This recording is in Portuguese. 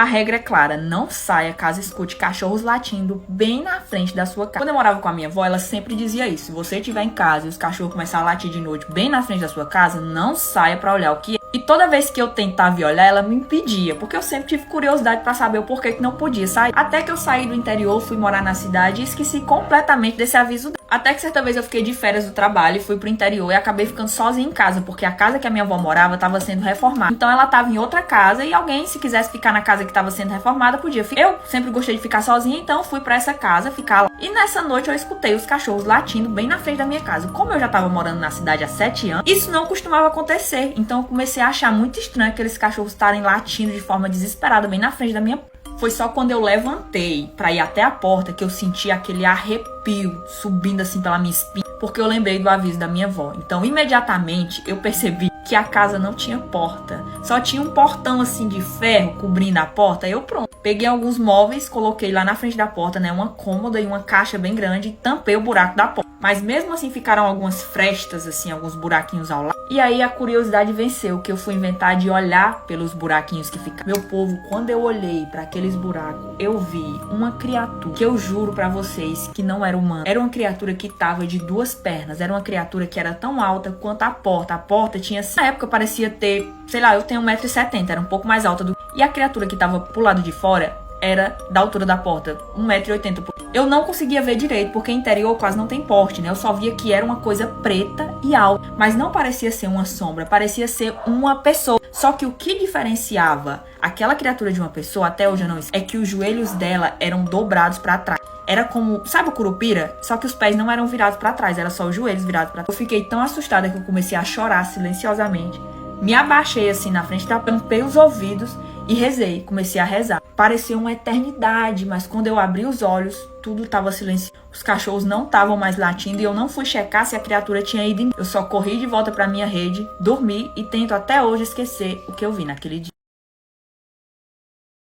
A regra é clara, não saia caso escute cachorros latindo bem na frente da sua casa. Quando eu morava com a minha avó, ela sempre dizia isso. Se você estiver em casa e os cachorros começarem a latir de noite bem na frente da sua casa, não saia pra olhar o que é. E toda vez que eu tentava ir olhar, ela me impedia, porque eu sempre tive curiosidade pra saber o porquê que não podia sair. Até que eu saí do interior, fui morar na cidade e esqueci completamente desse aviso. Até que certa vez eu fiquei de férias do trabalho e fui pro interior e acabei ficando sozinha em casa, porque a casa que a minha avó morava estava sendo reformada. Então ela estava em outra casa e alguém, se quisesse ficar na casa que estava sendo reformada, podia ficar. Eu sempre gostei de ficar sozinha, então fui pra essa casa ficar lá. E nessa noite eu escutei os cachorros latindo bem na frente da minha casa. Como eu já estava morando na cidade há 7 anos, isso não costumava acontecer. Então eu comecei a achar muito estranho aqueles cachorros estarem latindo de forma desesperada bem na frente da minha. Foi só quando eu levantei pra ir até a porta que eu senti aquele arrepio subindo assim pela minha espinha, porque eu lembrei do aviso da minha avó. Então, imediatamente, eu percebi que a casa não tinha porta. Só tinha um portão assim de ferro cobrindo a porta. Eu pronto. Peguei alguns móveis, coloquei lá na frente da porta, né, uma cômoda e uma caixa bem grande e tampei o buraco da porta. Mas mesmo assim ficaram algumas frestas, assim, alguns buraquinhos ao lado. E aí a curiosidade venceu, que eu fui inventar de olhar pelos buraquinhos que ficaram. Meu povo, quando eu olhei para aqueles buracos, eu vi uma criatura que eu juro para vocês que não era humana. Era uma criatura que tava de 2 pernas. Era uma criatura que era tão alta quanto a porta. A porta tinha, na época parecia ter, sei lá, eu tenho 1,70 m, era um pouco mais alta do. E a criatura que tava pro lado de fora era da altura da porta, 1,80 m. Eu não conseguia ver direito, porque interior quase não tem porte, né? Eu só via que era uma coisa preta e alta, mas não parecia ser uma sombra, parecia ser uma pessoa. Só que o que diferenciava aquela criatura de uma pessoa, até hoje eu não sei, é que os joelhos dela eram dobrados pra trás. Era como, sabe o curupira? Só que os pés não eram virados pra trás, era só os joelhos virados pra trás. Eu fiquei tão assustada que eu comecei a chorar silenciosamente. Me abaixei assim na frente, tampei os ouvidos e rezei, comecei a rezar. Pareceu uma eternidade, mas quando eu abri os olhos, tudo estava silencioso. Os cachorros não estavam mais latindo e eu não fui checar se a criatura tinha ido embora. Eu só corri de volta para minha rede, dormi e tento até hoje esquecer o que eu vi naquele dia.